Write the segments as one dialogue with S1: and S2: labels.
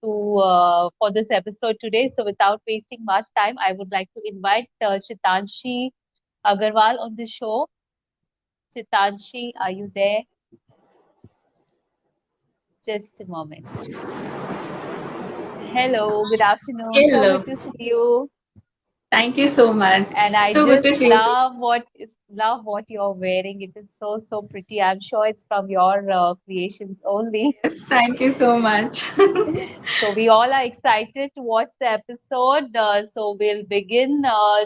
S1: for this episode today. So without wasting much time, I would like to invite Chitanshi Agarwal on the show. Chitanshi, are you there? Just a moment. Hello, good afternoon. So
S2: Hello.
S1: good to see you.
S2: Thank you so much.
S1: And I
S2: So good to
S1: just
S2: see you too.
S1: love what you're wearing. It is so pretty. I'm sure it's from your creations only.
S2: Yes, thank you so much.
S1: So we all are excited to watch the episode. So we'll begin.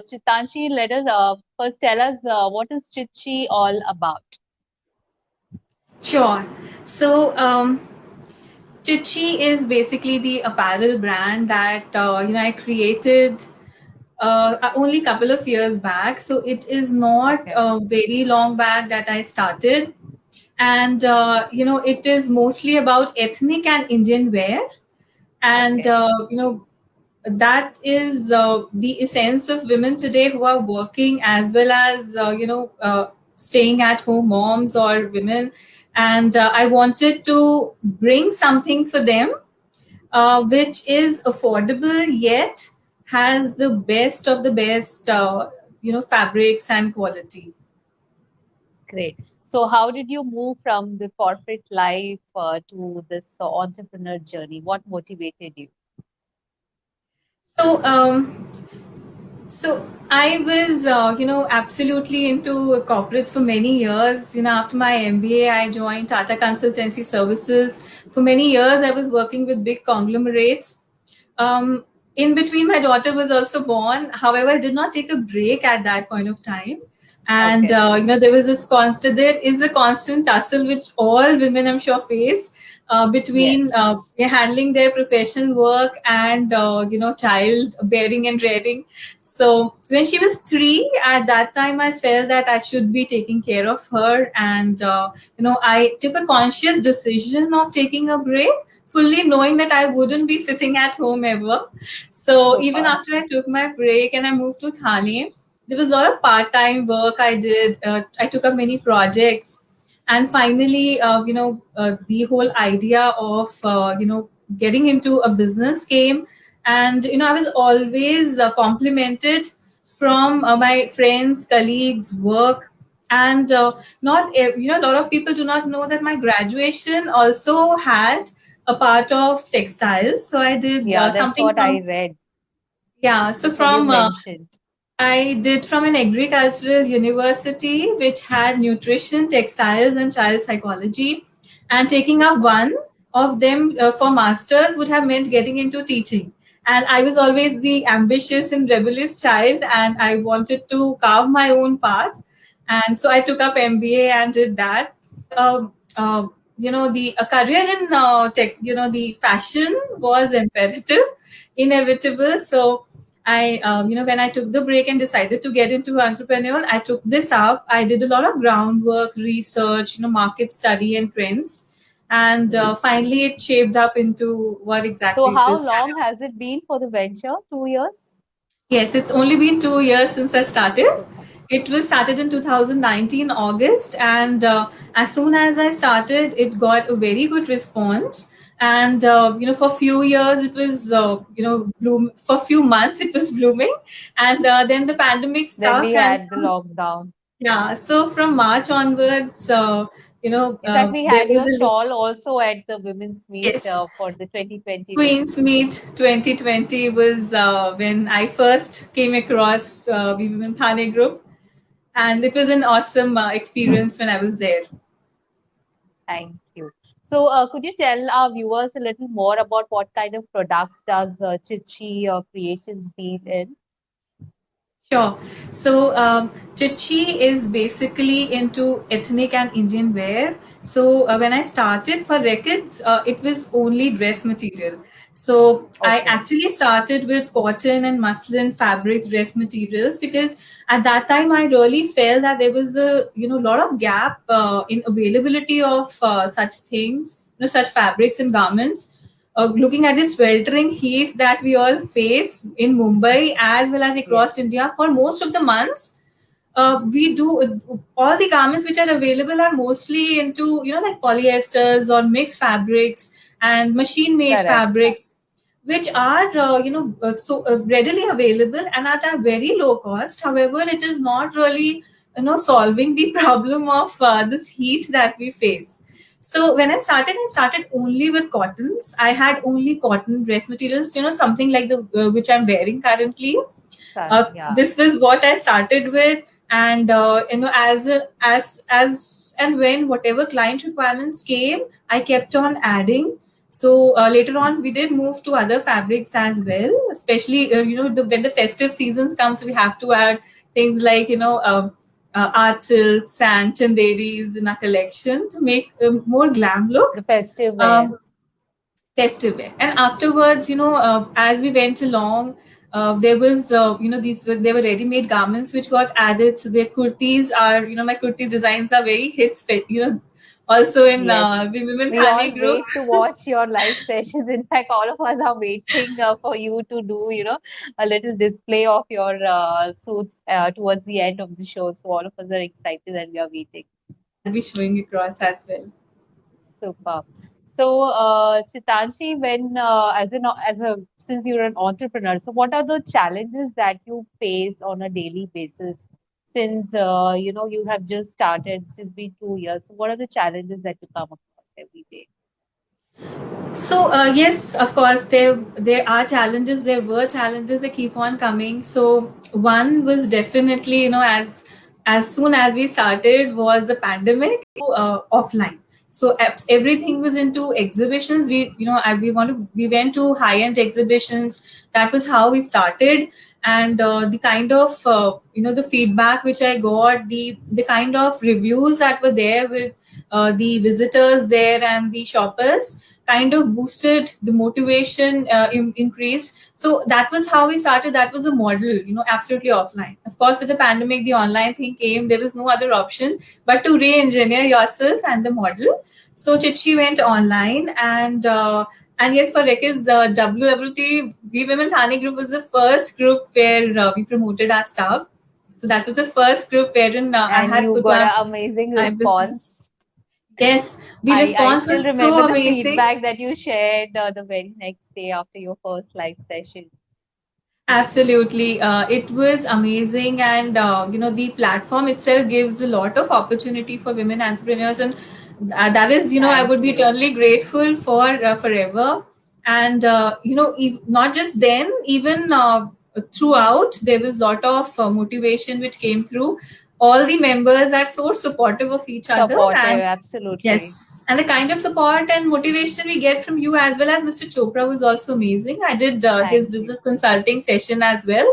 S1: Chitanshi, let us first tell us what is Chichi all about.
S2: Sure. So, Chichi is basically the apparel brand that I created only a couple of years back. So it is not
S1: Okay,
S2: very long back that I started, and it is mostly about ethnic and Indian wear, and
S1: okay,
S2: that is the essence of women today who are working as well as staying at home moms or women, and I wanted to bring something for them which is affordable yet has the best of the best fabrics and quality.
S1: great. So how did you move from the corporate life to this entrepreneur journey? What motivated you?
S2: So um, So I was, absolutely into corporates for many years. After my MBA, I joined Tata Consultancy Services. For many years, I was working with big conglomerates. Um, in between, my daughter was also born. However, I did not take a break at that point of time. And
S1: Okay,
S2: there was this constant. There is a constant tussle which all women, I'm sure, face between
S1: yes.
S2: handling their professional work and child bearing and rearing. So when she was 3, at that time, I felt that I should be taking care of her, and I took a conscious decision of taking a break, fully knowing that I wouldn't be sitting at home ever. So even
S1: Super.
S2: after I took my break and I moved to Thane, there was a lot of part-time work I did. I took up many projects, and finally, the whole idea of getting into a business came, and I was always complimented from my friends, colleagues, work, and not a lot of people do not know that my graduation also had a part of textiles. So I did
S1: Yeah, that's
S2: something
S1: what I
S2: from,
S1: read.
S2: yeah, so
S1: That's what you
S2: from
S1: mentioned.
S2: I did from an agricultural university which had nutrition, textiles, and child psychology. And taking up
S1: Super.
S2: one of them for masters would have meant getting into teaching. And I was always the ambitious and rebellious child, and I wanted to carve my own path. And so I took up MBA and did that. The a career in tech, the fashion was imperative, inevitable. So when I took the break and decided to get into entrepreneur, I took this up. I did a lot of groundwork, research, market study and trends, and finally it shaped up into what
S1: So
S2: exactly it
S1: how
S2: is.
S1: long has it been for the venture? 2 years?
S2: Yes, it's only been 2 years since I started.
S1: Super.
S2: It was started in 2019 August, and as soon as I started, it got a very good response. And for few years, it was bloom. For few months, it was blooming, and then the pandemic
S1: Then we
S2: struck, and
S1: had the lockdown.
S2: yeah. So from March onwards,
S1: In fact, we
S2: there
S1: had
S2: was
S1: your
S2: a
S1: stall also at the Women's Meet
S2: yes.
S1: for the 2020
S2: Queen's
S1: Women's Meet.
S2: Meet 2020 was when I first came across the Women Thane group, and it was an awesome experience when I was there.
S1: Thank you. So, could you tell our viewers a little more about what kind of products does Chichi Creations deal in?
S2: Sure. So, Chichi is basically into ethnic and Indian wear. So, when I started for records, it was only dress material. So, I
S1: Okay.
S2: actually started with cotton and muslin fabrics, dress materials, because at that time I really felt that there was a lot of gap in availability of such things, such fabrics and garments. Looking at the sweltering heat that we all face in Mumbai as well as
S1: Yes.
S2: across India for most of the months, we do all the garments which are available are mostly into like polyesters or mixed fabrics and machine made
S1: Correct.
S2: fabrics. which are readily available and at a very low cost. However, it is not really solving the problem of this heat that we face. So when I started only with cottons. I had only cotton dress materials, something like the which I'm wearing currently.
S1: Yeah.
S2: This was what I started with, and as and when whatever client requirements came, I kept on adding. So later on, we did move to other fabrics as well. Especially when the festive seasons comes, we have to add things like art silks and chanderis in our collection to make a more glam look.
S1: The festive wear.
S2: Um, Festive wear. And afterwards, as we went along, there was they were ready-made garments which got added. So their kurtis are, my kurtis designs are very also in
S1: Yes.
S2: the Women
S1: We all
S2: Thane group.
S1: wait to watch your live sessions. In fact, all of us are waiting for you to do, a little display of your suits towards the end of the show. So all of us are excited and we are waiting.
S2: I'll be showing across as well.
S1: Super. So, Chitanshi, when as a since you're an entrepreneur, so what are the challenges that you face on a daily basis? Since you have just started, it's just been 2 years. So, what are the challenges that you come across every day?
S2: So yes, of course, there are challenges. There were challenges that keep on coming. So one was definitely, as soon as we started was the pandemic, offline. So everything was into exhibitions. We went to high end exhibitions. That was how we started, and the kind of the feedback which I got, the kind of reviews that were there with the visitors there and the shoppers kind of boosted the motivation, increased. So that was how we started. That was a model, absolutely offline. Of course, with the pandemic, the online thing came. There was no other option but to re-engineer yourself and the model. So Chichi went online, and yes, for Rek's WWT, We Women Thane group was the first group where we promoted our staff. So that was the first group wherein I
S1: And
S2: had
S1: you
S2: put
S1: got
S2: up
S1: an amazing
S2: my
S1: response.
S2: business. Yes, the
S1: I
S2: response
S1: still
S2: was so
S1: remember the
S2: amazing.
S1: feedback that you shared the very next day after your first live session.
S2: Absolutely. It was amazing. And, the platform itself gives a lot of opportunity for women entrepreneurs. And that is, I would be
S1: Thankfully.
S2: eternally grateful for forever. And, not just then, even throughout, there was a lot of motivation which came through. All the members are so supportive of each other.
S1: Supportive,
S2: And
S1: absolutely.
S2: yes, and the kind of support and motivation we get from you as well as Mr. Chopra was also amazing. I did his
S1: Thank you.
S2: business consulting session as well,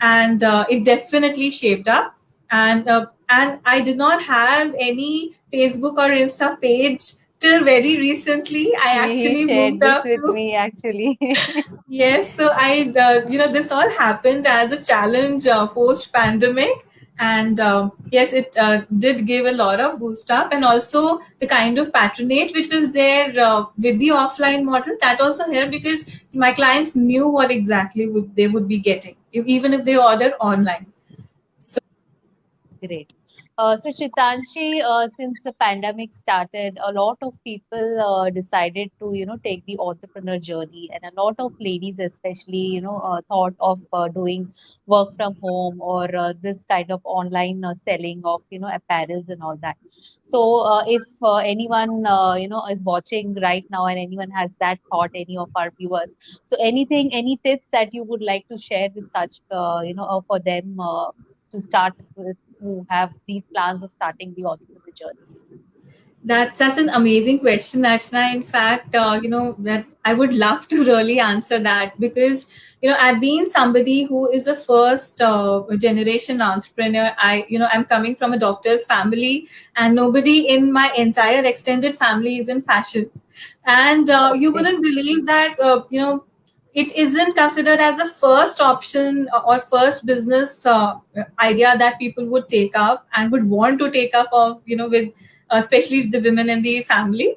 S2: and it definitely shaped up. And I did not have any Facebook or Insta page till very recently. I
S1: He
S2: actually
S1: shared
S2: moved
S1: this
S2: up
S1: with
S2: to
S1: me actually.
S2: yes, so this all happened as a challenge post pandemic. And yes, it did give a lot of boost up, and also the kind of patronage which was there with the offline model that also helped because my clients knew what exactly they would be getting, even if they ordered online. So
S1: Great. So Chitanshi, since the pandemic started, a lot of people decided to, take the entrepreneur journey, and a lot of ladies, especially, thought of doing work from home or this kind of online selling of, apparels and all that. So, if anyone, is watching right now, and anyone has that thought, any of our viewers, so anything, any tips that you would like to share with such, for them to start with who have these plans of starting the entrepreneur journey?
S2: that's such an amazing question, Ashna. In fact, that I would love to really answer that because I've been somebody who is a first generation entrepreneur. I'm coming from a doctor's family, and nobody in my entire extended family is in fashion. And you
S1: Okay.
S2: wouldn't believe that it isn't considered as the first option or first business idea that people would take up and would want to take up of with especially the women in the family.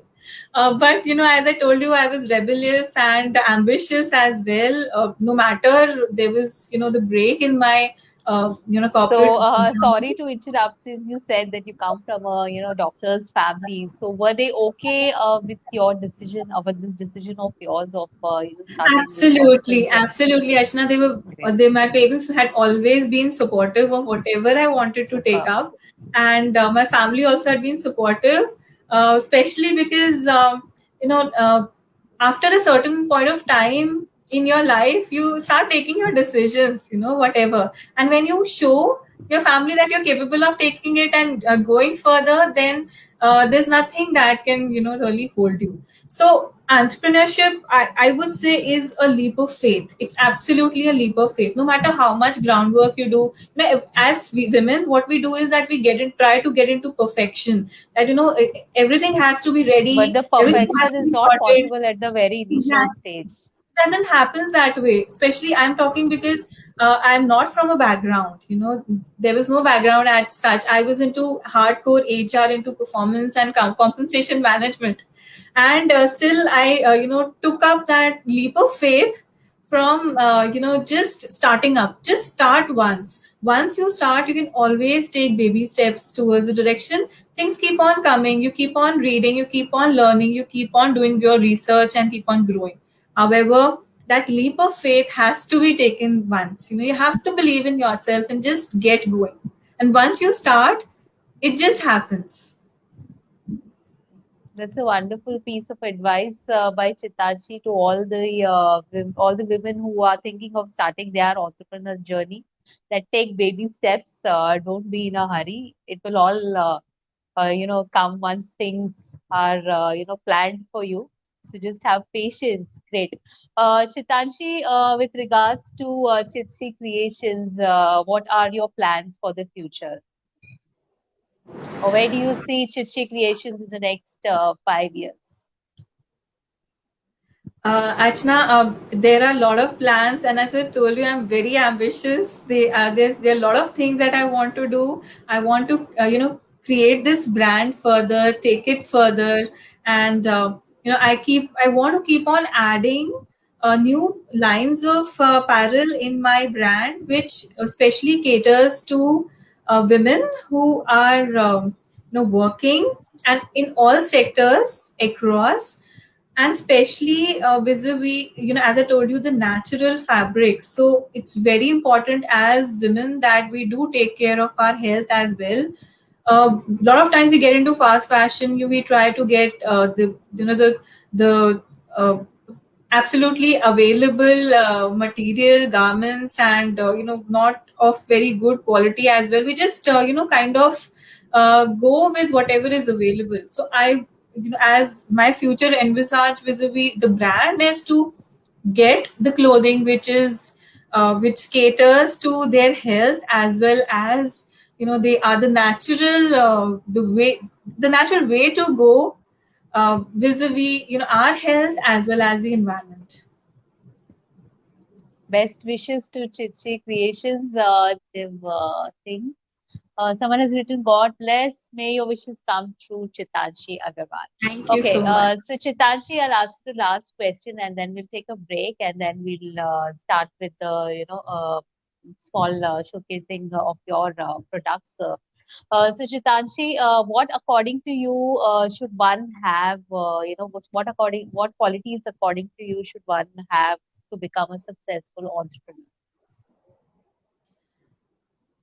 S2: But as I told you, I was rebellious and ambitious as well. No matter there was the break in my corporate.
S1: So, sorry to interrupt since you said that you come from a, doctor's family. So, were they okay with your decision or with this decision of yours of, starting this entrepreneur
S2: Absolutely,
S1: journey?
S2: absolutely, Ashna.
S1: Great.
S2: My parents had always been supportive of whatever I wanted to take
S1: Super.
S2: up, and my family also had been supportive, especially because after a certain point of time in your life, you start taking your decisions, whatever, and when you show your family that you're capable of taking it and going further, then there's nothing that can really hold you. So entrepreneurship, I would say, is a leap of faith. It's absolutely a leap of faith. No matter how much groundwork you do, as women, what we do is that we try to get into perfection. That everything has to be
S1: But
S2: ready,
S1: the
S2: everything has
S1: perfection
S2: to
S1: is
S2: be
S1: not
S2: sorted.
S1: possible at the very initial
S2: Exactly.
S1: stage.
S2: Doesn't happens that way, especially I'm talking because I'm not from a background, there was no background as such. I was into hardcore HR, into performance and compensation management, and still I took up that leap of faith from just starting up. Just start once you start, you can always take baby steps towards the direction. Things keep on coming, you keep on reading, you keep on learning, you keep on doing your research and keep on growing. However, that leap of faith has to be taken once. You have to believe in yourself and just get going. And once you start, it just happens.
S1: That's a wonderful piece of advice by Chitachi to all the women who are thinking of starting their entrepreneur journey. That take baby steps. Don't be in a hurry. It will all come once things are planned for you. So just have patience. Great. Chitanshi, with regards to Chitshi Creations, what are your plans for the future? Or where do you see Chitshi Creations in the next 5 years?
S2: Achna, there are a lot of plans, and as I told you, I'm very ambitious. There are a lot of things that I want to do. I want to create this brand further, take it further, and I want to keep on adding new lines of apparel in my brand, which especially caters to women who are working and in all sectors across, and especially vis-a-vis, as I told you, the natural fabrics. So it's very important as women that we do take care of our health as well. A lot of times we get into fast fashion, we try to get the absolutely available material garments, and not of very good quality as well. We just kind of go with whatever is available. So I, as my future envisage vis-a-vis the brand, is to get the clothing which caters to their health, as well as they are the natural way to go vis-a-vis our health as well as the environment.
S1: Best wishes to Chitshi Creations. Thing. Someone has written, God bless. May your wishes come true, Chitanshi Agarwal.
S2: Thank you
S1: Okay,
S2: so much.
S1: so Chitanshi, I'll ask the last question and then we'll take a break and then we'll start with the, small showcasing of your products. So Chitanshi, what according to you should one have, what qualities according to you should one have to become a successful entrepreneur?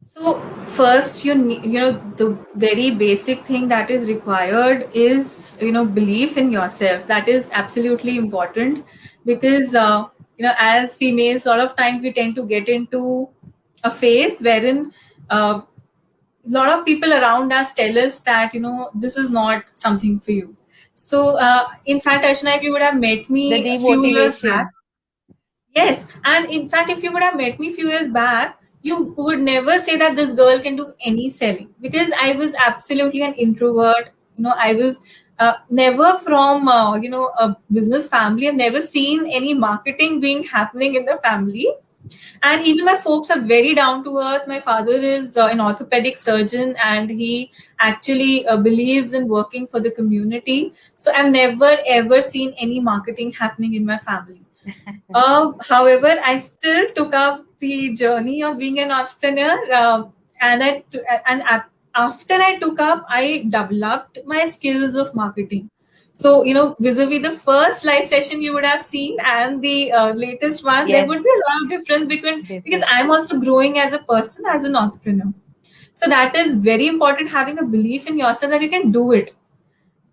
S2: So first, the very basic thing that is required is belief in yourself. That is absolutely important, because as females, a lot of times we tend to get into a phase wherein a lot of people around us tell us that this is not something for you. So in fact, Ashna, if you would have met
S1: The
S2: me a few years back.
S1: demotivation.
S2: Yes, and in fact, if you would have met me a few years back, you would never say that this girl can do any selling, because I was absolutely an introvert. I was never from a business family. I've never seen any marketing being happening in the family, and even my folks are very down to earth. My father is an orthopedic surgeon, and he actually believes in working for the community. So I've never ever seen any marketing happening in my family. However, I still took up the journey of being an entrepreneur, and and after I took up, I developed my skills of marketing. So, vis-a-vis the first live session you would have seen and the latest one, there
S1: Yes,
S2: would be a lot of difference because
S1: different.
S2: I'm also growing as a person, as an entrepreneur. So that is very important, having a belief in yourself that you can do it.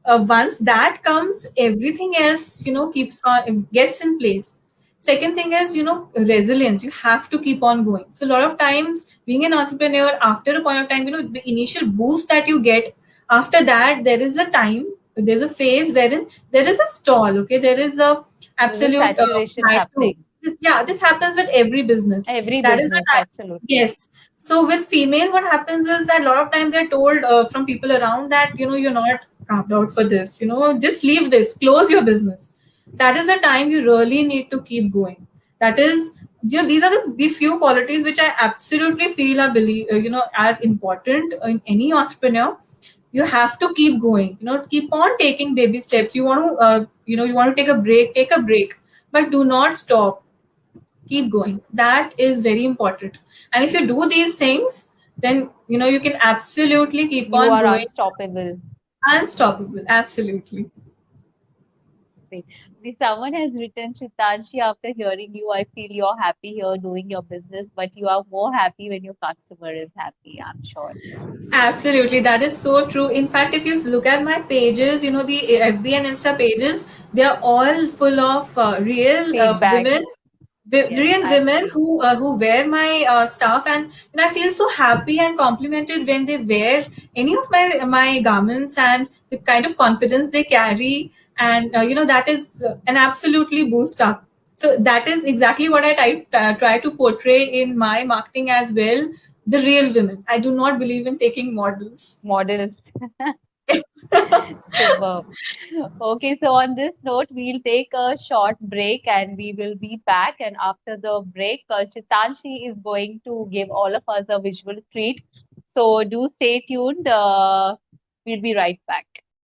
S2: Once that comes, everything else, keeps on, gets in place. Second thing is, resilience. You have to keep on going. So a lot of times, being an entrepreneur, after a point of time, the initial boost that you get, after that, there's a phase wherein there is a stall. Okay, there is a
S1: There's a
S2: absolute
S1: saturation
S2: plateau.
S1: happening.
S2: Yeah, this happens with every business.
S1: Every
S2: That is the
S1: business,
S2: time.
S1: absolutely.
S2: Yes. So with females, what happens is that a lot of times they're told from people around that, you're not carved out for this. Just leave this, close your business. That is the time you really need to keep going. That is, these are the few qualities which I absolutely feel are important in any entrepreneur. You have to keep going. Keep on taking baby steps. You want to take a break, but do not stop. Keep going. That is very important. And if you do these things, then you can absolutely keep
S1: You
S2: on
S1: are
S2: going.
S1: unstoppable.
S2: Unstoppable. Absolutely.
S1: Great. Someone has written, Chitanshi, after hearing you, I feel you're happy here doing your business, but you are more happy when your customer is happy, I'm sure.
S2: Absolutely, that is so true. In fact, if you look at my pages, the FB and Insta pages, they are all full of real
S1: Feedback.
S2: women,
S1: Yes,
S2: real
S1: I've
S2: women
S1: seen.
S2: who wear my stuff, and I feel so happy and complimented when they wear any of my garments, and the kind of confidence they carry, and that is an absolutely boost up. So that is exactly what I try to portray in my marketing as well. The real women. I do not believe in taking models.
S1: Models. Superb. Okay, so on this note, we'll take a short break and we will be back. And after the break, Chitanshi is going to give all of us a visual treat. So do stay tuned. We'll be right back.